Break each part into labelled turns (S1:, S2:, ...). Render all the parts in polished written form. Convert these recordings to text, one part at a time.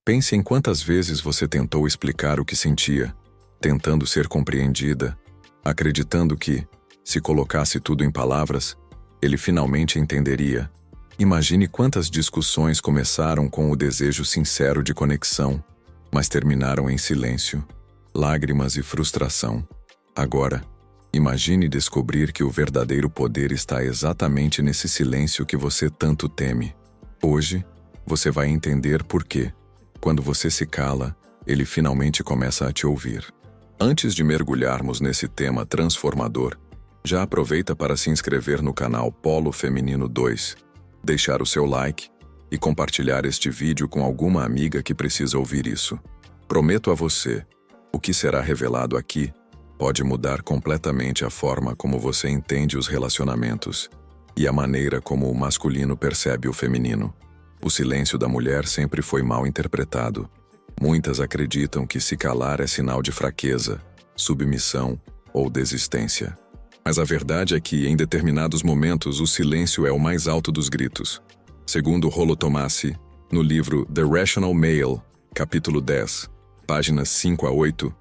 S1: Pense em quantas vezes você tentou explicar o que sentia, tentando ser compreendida, acreditando que, se colocasse tudo em palavras, ele finalmente entenderia. Imagine quantas discussões começaram com o desejo sincero de conexão, mas terminaram em silêncio, lágrimas e frustração. Agora, imagine descobrir que o verdadeiro poder está exatamente nesse silêncio que você tanto teme. Hoje, você vai entender por quê. Quando você se cala, ele finalmente começa a te ouvir. Antes de mergulharmos nesse tema transformador, já aproveita para se inscrever no canal Polo Feminino 2, deixar o seu like e compartilhar este vídeo com alguma amiga que precisa ouvir isso. Prometo a você, o que será revelado aqui pode mudar completamente a forma como você entende os relacionamentos e a maneira como o masculino percebe o feminino. O silêncio da mulher sempre foi mal interpretado. Muitas acreditam que se calar é sinal de fraqueza, submissão ou desistência. Mas a verdade é que, em determinados momentos, o silêncio é o mais alto dos gritos. Segundo Rollo Tomassi, no livro The Rational Male, capítulo 10, páginas 5 a 8,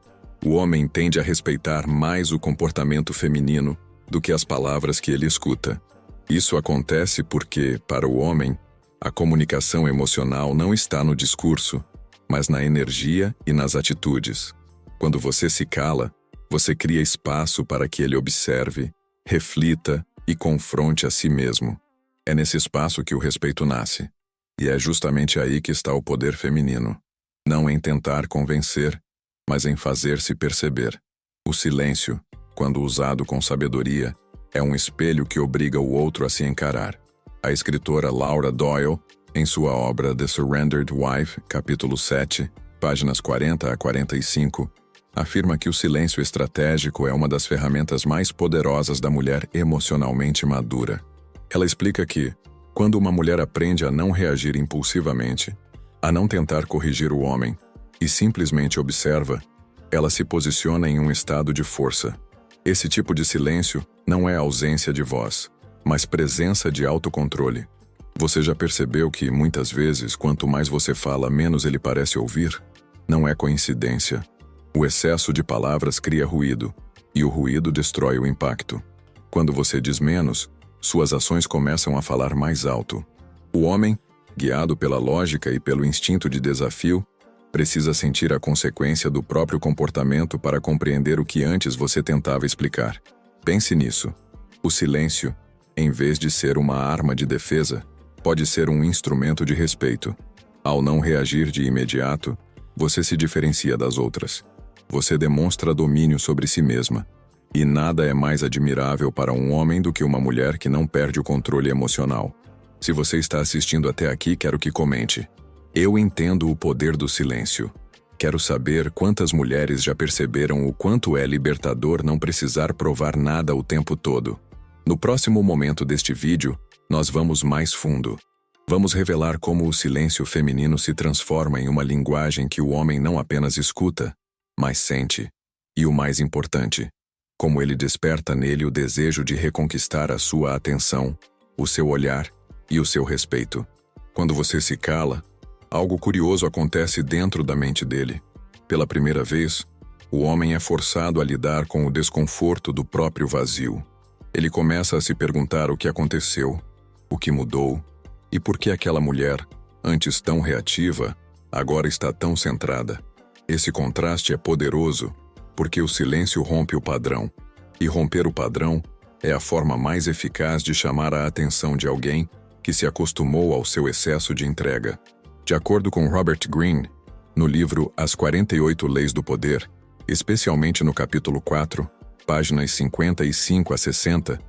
S1: o homem tende a respeitar mais o comportamento feminino do que as palavras que ele escuta. Isso acontece porque, para o homem, a comunicação emocional não está no discurso, mas na energia e nas atitudes. Quando você se cala, você cria espaço para que ele observe, reflita e confronte a si mesmo. É nesse espaço que o respeito nasce. E é justamente aí que está o poder feminino. Não em tentar convencer, mas em fazer-se perceber. O silêncio, quando usado com sabedoria, é um espelho que obriga o outro a se encarar. A escritora Laura Doyle, em sua obra The Surrendered Wife, capítulo 7, páginas 40 a 45, afirma que o silêncio estratégico é uma das ferramentas mais poderosas da mulher emocionalmente madura. Ela explica que, quando uma mulher aprende a não reagir impulsivamente, a não tentar corrigir o homem, e simplesmente observa, ela se posiciona em um estado de força. Esse tipo de silêncio não é ausência de voz, mas presença de autocontrole. Você já percebeu que, muitas vezes, quanto mais você fala, menos ele parece ouvir? Não é coincidência. O excesso de palavras cria ruído, e o ruído destrói o impacto. Quando você diz menos, suas ações começam a falar mais alto. O homem, guiado pela lógica e pelo instinto de desafio, precisa sentir a consequência do próprio comportamento para compreender o que antes você tentava explicar. Pense nisso. O silêncio, em vez de ser uma arma de defesa, pode ser um instrumento de respeito. Ao não reagir de imediato, você se diferencia das outras. Você demonstra domínio sobre si mesma. E nada é mais admirável para um homem do que uma mulher que não perde o controle emocional. Se você está assistindo até aqui, quero que comente. Eu entendo o poder do silêncio. Quero saber quantas mulheres já perceberam o quanto é libertador não precisar provar nada o tempo todo. No próximo momento deste vídeo, nós vamos mais fundo. Vamos revelar como o silêncio feminino se transforma em uma linguagem que o homem não apenas escuta, mas sente. E o mais importante, como ele desperta nele o desejo de reconquistar a sua atenção, o seu olhar e o seu respeito. Quando você se cala, algo curioso acontece dentro da mente dele. Pela primeira vez, o homem é forçado a lidar com o desconforto do próprio vazio. Ele começa a se perguntar o que aconteceu, o que mudou, e por que aquela mulher, antes tão reativa, agora está tão centrada. Esse contraste é poderoso, porque o silêncio rompe o padrão, e romper o padrão é a forma mais eficaz de chamar a atenção de alguém que se acostumou ao seu excesso de entrega. De acordo com Robert Greene, no livro As 48 Leis do Poder, especialmente no capítulo 4, páginas 55 a 60,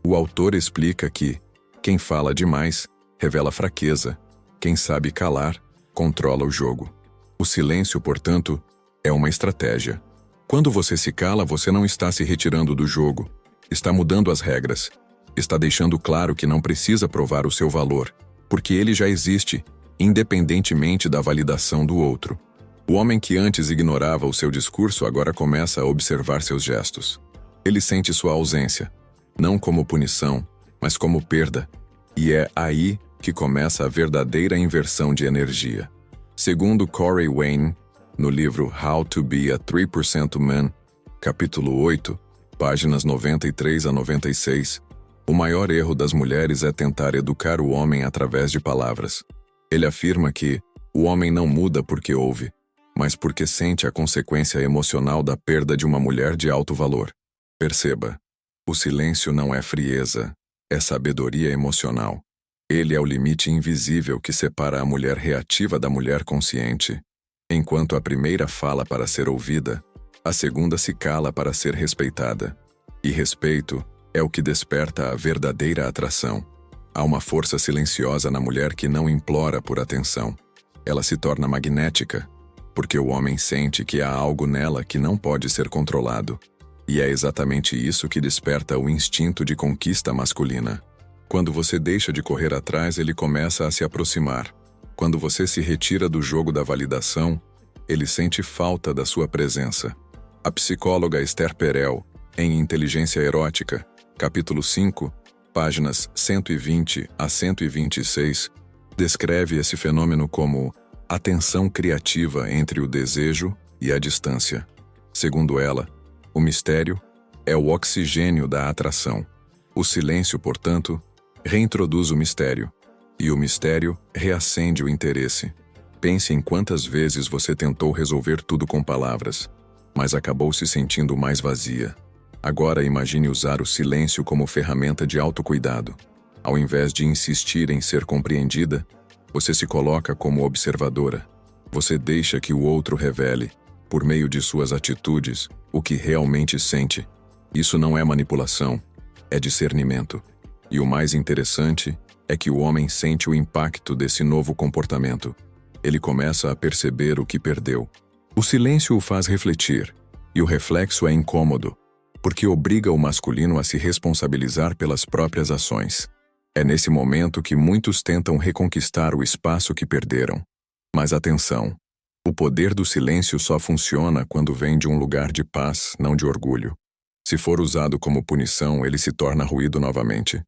S1: o autor explica que quem fala demais revela fraqueza, quem sabe calar controla o jogo. O silêncio, portanto, é uma estratégia. Quando você se cala, você não está se retirando do jogo, está mudando as regras, está deixando claro que não precisa provar o seu valor, porque ele já existe, independentemente da validação do outro. O homem que antes ignorava o seu discurso agora começa a observar seus gestos. Ele sente sua ausência, não como punição, mas como perda. E é aí que começa a verdadeira inversão de energia. Segundo Corey Wayne, no livro How to Be a 3% Man, capítulo 8, páginas 93 a 96, o maior erro das mulheres é tentar educar o homem através de palavras. Ele afirma que o homem não muda porque ouve, mas porque sente a consequência emocional da perda de uma mulher de alto valor. Perceba, o silêncio não é frieza, é sabedoria emocional. Ele é o limite invisível que separa a mulher reativa da mulher consciente. Enquanto a primeira fala para ser ouvida, a segunda se cala para ser respeitada. E respeito é o que desperta a verdadeira atração. Há uma força silenciosa na mulher que não implora por atenção. Ela se torna magnética, porque o homem sente que há algo nela que não pode ser controlado. E é exatamente isso que desperta o instinto de conquista masculina. Quando você deixa de correr atrás, ele começa a se aproximar. Quando você se retira do jogo da validação, ele sente falta da sua presença. A psicóloga Esther Perel, em Inteligência Erótica, capítulo 5, páginas 120 a 126, descreve esse fenômeno como a tensão criativa entre o desejo e a distância. Segundo ela, o mistério é o oxigênio da atração. O silêncio, portanto, reintroduz o mistério, e o mistério reacende o interesse. Pense em quantas vezes você tentou resolver tudo com palavras, mas acabou se sentindo mais vazia. Agora imagine usar o silêncio como ferramenta de autocuidado. Ao invés de insistir em ser compreendida, você se coloca como observadora. Você deixa que o outro revele, por meio de suas atitudes, o que realmente sente. Isso não é manipulação, é discernimento. E o mais interessante é que o homem sente o impacto desse novo comportamento. Ele começa a perceber o que perdeu. O silêncio o faz refletir, e o reflexo é incômodo, porque obriga o masculino a se responsabilizar pelas próprias ações. É nesse momento que muitos tentam reconquistar o espaço que perderam. Mas atenção, o poder do silêncio só funciona quando vem de um lugar de paz, não de orgulho. Se for usado como punição, ele se torna ruído novamente.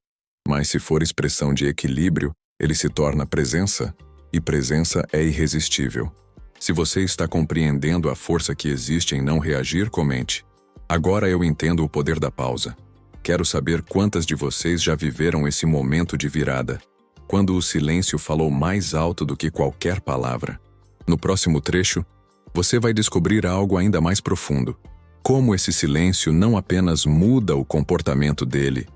S1: Mas se for expressão de equilíbrio, ele se torna presença, e presença é irresistível. Se você está compreendendo a força que existe em não reagir, comente. Agora eu entendo o poder da pausa. Quero saber quantas de vocês já viveram esse momento de virada, quando o silêncio falou mais alto do que qualquer palavra. No próximo trecho, você vai descobrir algo ainda mais profundo. Como esse silêncio não apenas muda o comportamento dele,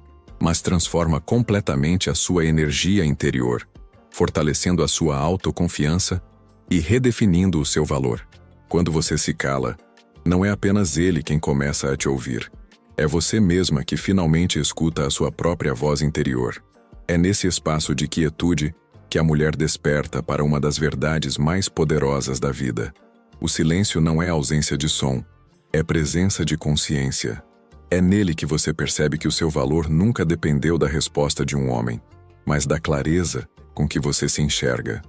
S1: mas transforma completamente a sua energia interior, fortalecendo a sua autoconfiança e redefinindo o seu valor. Quando você se cala, não é apenas ele quem começa a te ouvir. É você mesma que finalmente escuta a sua própria voz interior. É nesse espaço de quietude que a mulher desperta para uma das verdades mais poderosas da vida. O silêncio não é ausência de som, é presença de consciência. É nele que você percebe que o seu valor nunca dependeu da resposta de um homem, mas da clareza com que você se enxerga.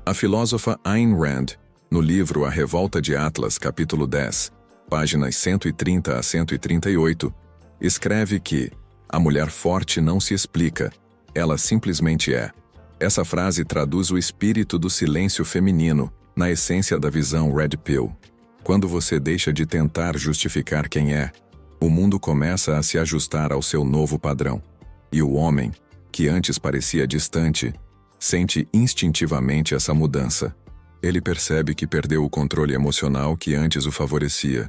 S1: A filósofa Ayn Rand, no livro A Revolta de Atlas, capítulo 10, páginas 130 a 138, escreve que a mulher forte não se explica, ela simplesmente é. Essa frase traduz o espírito do silêncio feminino na essência da visão Red Pill. Quando você deixa de tentar justificar quem é, o mundo começa a se ajustar ao seu novo padrão. E o homem, que antes parecia distante, sente instintivamente essa mudança. Ele percebe que perdeu o controle emocional que antes o favorecia,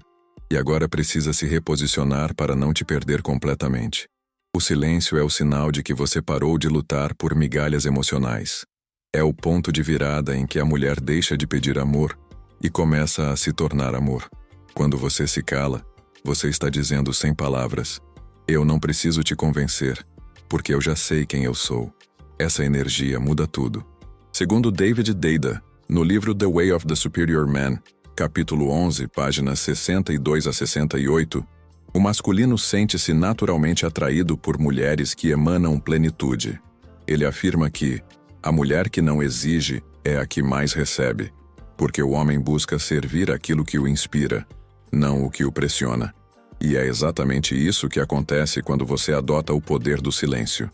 S1: e agora precisa se reposicionar para não te perder completamente. O silêncio é o sinal de que você parou de lutar por migalhas emocionais. É o ponto de virada em que a mulher deixa de pedir amor e começa a se tornar amor. Quando você se cala, você está dizendo sem palavras: eu não preciso te convencer, porque eu já sei quem eu sou. Essa energia muda tudo. Segundo David Deida, no livro The Way of the Superior Man, capítulo 11, páginas 62 a 68, o masculino sente-se naturalmente atraído por mulheres que emanam plenitude. Ele afirma que a mulher que não exige é a que mais recebe, porque o homem busca servir aquilo que o inspira, não o que o pressiona. E é exatamente isso que acontece quando você adota o poder do silêncio.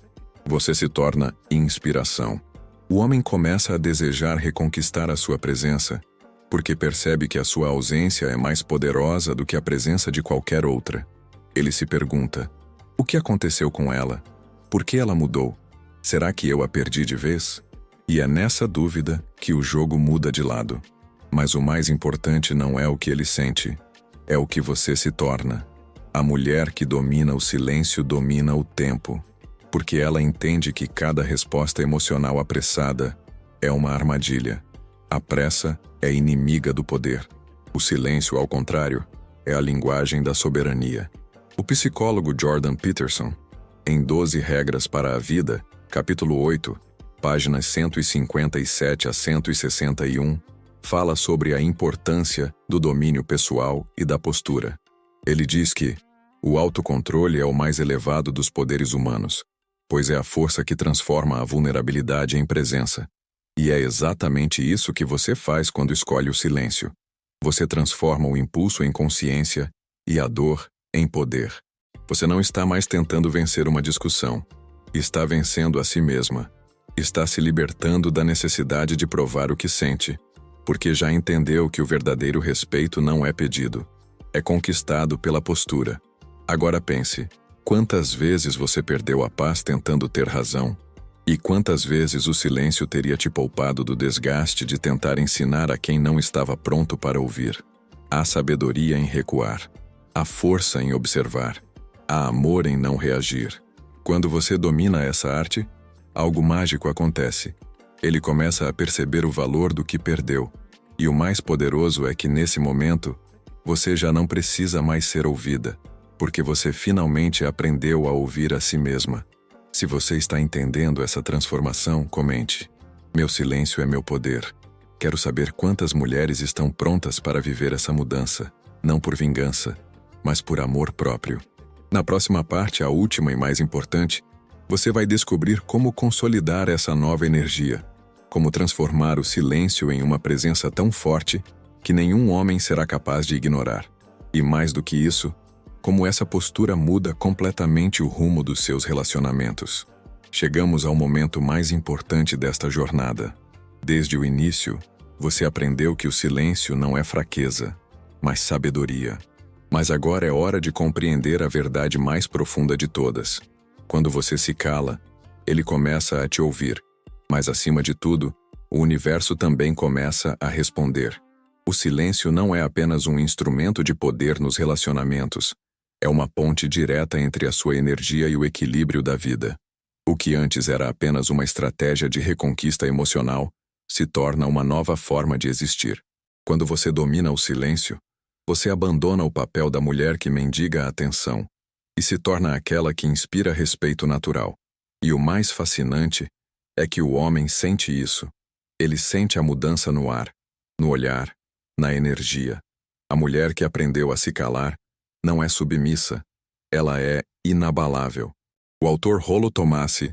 S1: Você se torna inspiração. O homem começa a desejar reconquistar a sua presença, porque percebe que a sua ausência é mais poderosa do que a presença de qualquer outra. Ele se pergunta: o que aconteceu com ela? Por que ela mudou? Será que eu a perdi de vez? E é nessa dúvida que o jogo muda de lado. Mas o mais importante não é o que ele sente, é o que você se torna. A mulher que domina o silêncio domina o tempo, porque ela entende que cada resposta emocional apressada é uma armadilha. A pressa é inimiga do poder. O silêncio, ao contrário, é a linguagem da soberania. O psicólogo Jordan Peterson, em 12 Regras para a Vida, capítulo 8, páginas 157 a 161, fala sobre a importância do domínio pessoal e da postura. Ele diz que o autocontrole é o mais elevado dos poderes humanos, pois é a força que transforma a vulnerabilidade em presença. E é exatamente isso que você faz quando escolhe o silêncio. Você transforma o impulso em consciência e a dor em poder. Você não está mais tentando vencer uma discussão. Está vencendo a si mesma. Está se libertando da necessidade de provar o que sente, porque já entendeu que o verdadeiro respeito não é pedido, é conquistado pela postura. Agora pense, quantas vezes você perdeu a paz tentando ter razão? E quantas vezes o silêncio teria te poupado do desgaste de tentar ensinar a quem não estava pronto para ouvir? Há sabedoria em recuar, há força em observar, há amor em não reagir. Quando você domina essa arte, algo mágico acontece. Ele começa a perceber o valor do que perdeu. E o mais poderoso é que nesse momento, você já não precisa mais ser ouvida, porque você finalmente aprendeu a ouvir a si mesma. Se você está entendendo essa transformação, comente: meu silêncio é meu poder. Quero saber quantas mulheres estão prontas para viver essa mudança, não por vingança, mas por amor próprio. Na próxima parte, a última e mais importante, você vai descobrir como consolidar essa nova energia, como transformar o silêncio em uma presença tão forte que nenhum homem será capaz de ignorar. E mais do que isso, como essa postura muda completamente o rumo dos seus relacionamentos. Chegamos ao momento mais importante desta jornada. Desde o início, você aprendeu que o silêncio não é fraqueza, mas sabedoria. Mas agora é hora de compreender a verdade mais profunda de todas. Quando você se cala, ele começa a te ouvir. Mas acima de tudo, o universo também começa a responder. O silêncio não é apenas um instrumento de poder nos relacionamentos. É uma ponte direta entre a sua energia e o equilíbrio da vida. O que antes era apenas uma estratégia de reconquista emocional, se torna uma nova forma de existir. Quando você domina o silêncio, você abandona o papel da mulher que mendiga a atenção e se torna aquela que inspira respeito natural. E o mais fascinante é que o homem sente isso. Ele sente a mudança no ar, no olhar, na energia. A mulher que aprendeu a se calar não é submissa, ela é inabalável. O autor Rollo Tomassi,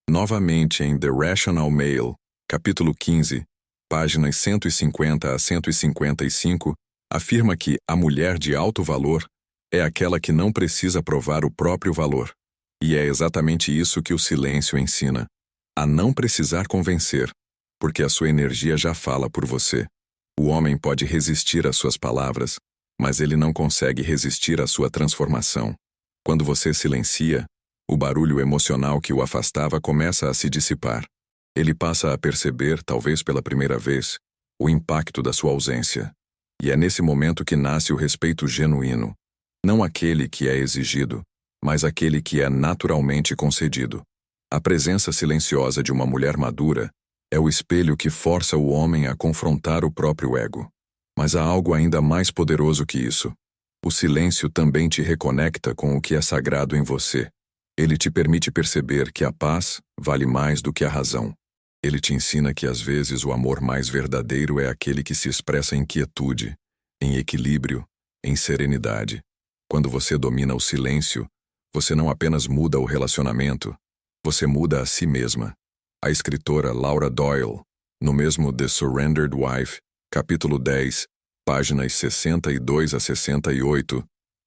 S1: novamente em The Rational Male, capítulo 15, páginas 150 a 155, afirma que a mulher de alto valor é aquela que não precisa provar o próprio valor. E é exatamente isso que o silêncio ensina: a não precisar convencer, porque a sua energia já fala por você. O homem pode resistir às suas palavras, mas ele não consegue resistir à sua transformação. Quando você silencia, o barulho emocional que o afastava começa a se dissipar. Ele passa a perceber, talvez pela primeira vez, o impacto da sua ausência. E é nesse momento que nasce o respeito genuíno. Não aquele que é exigido, mas aquele que é naturalmente concedido. A presença silenciosa de uma mulher madura é o espelho que força o homem a confrontar o próprio ego. Mas há algo ainda mais poderoso que isso. O silêncio também te reconecta com o que é sagrado em você. Ele te permite perceber que a paz vale mais do que a razão. Ele te ensina que às vezes o amor mais verdadeiro é aquele que se expressa em quietude, em equilíbrio, em serenidade. Quando você domina o silêncio, você não apenas muda o relacionamento, você muda a si mesma. A escritora Laura Doyle, no mesmo The Surrendered Wife, capítulo 10, páginas 62 a 68,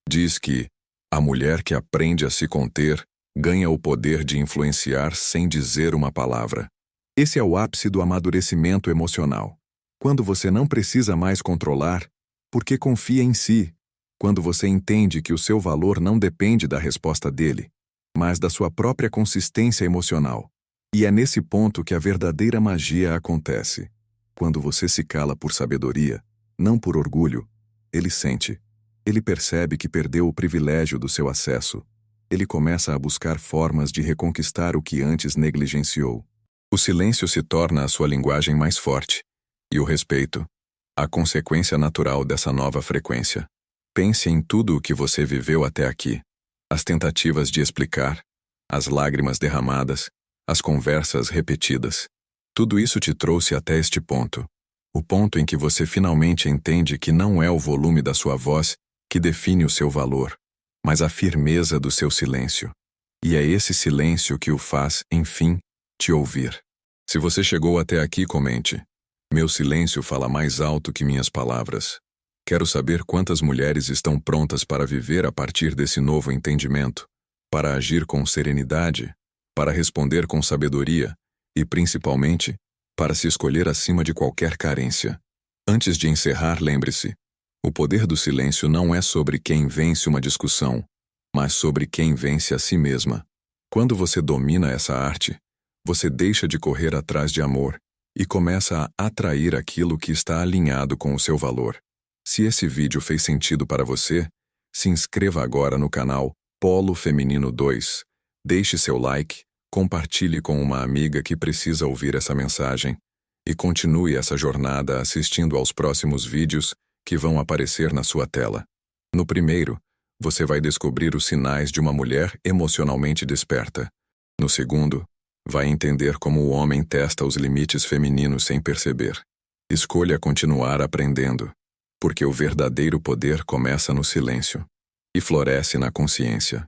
S1: diz que a mulher que aprende a se conter ganha o poder de influenciar sem dizer uma palavra. Esse é o ápice do amadurecimento emocional. Quando você não precisa mais controlar, porque confia em si. Quando você entende que o seu valor não depende da resposta dele, mas da sua própria consistência emocional. E é nesse ponto que a verdadeira magia acontece. Quando você se cala por sabedoria, não por orgulho, ele sente. Ele percebe que perdeu o privilégio do seu acesso. Ele começa a buscar formas de reconquistar o que antes negligenciou. O silêncio se torna a sua linguagem mais forte. E o respeito, a consequência natural dessa nova frequência. Pense em tudo o que você viveu até aqui. As tentativas de explicar, as lágrimas derramadas, as conversas repetidas. Tudo isso te trouxe até este ponto. O ponto em que você finalmente entende que não é o volume da sua voz que define o seu valor, mas a firmeza do seu silêncio. E é esse silêncio que o faz, enfim, te ouvir. Se você chegou até aqui, comente. Meu silêncio fala mais alto que minhas palavras. Quero saber quantas mulheres estão prontas para viver a partir desse novo entendimento, para agir com serenidade, para responder com sabedoria e, principalmente, para se escolher acima de qualquer carência. Antes de encerrar, lembre-se, o poder do silêncio não é sobre quem vence uma discussão, mas sobre quem vence a si mesma. Quando você domina essa arte, você deixa de correr atrás de amor e começa a atrair aquilo que está alinhado com o seu valor. Se esse vídeo fez sentido para você, se inscreva agora no canal Polo Feminino 2, deixe seu like, compartilhe com uma amiga que precisa ouvir essa mensagem e continue essa jornada assistindo aos próximos vídeos que vão aparecer na sua tela. No primeiro, você vai descobrir os sinais de uma mulher emocionalmente desperta. No segundo, vai entender como o homem testa os limites femininos sem perceber. Escolha continuar aprendendo, porque o verdadeiro poder começa no silêncio e floresce na consciência.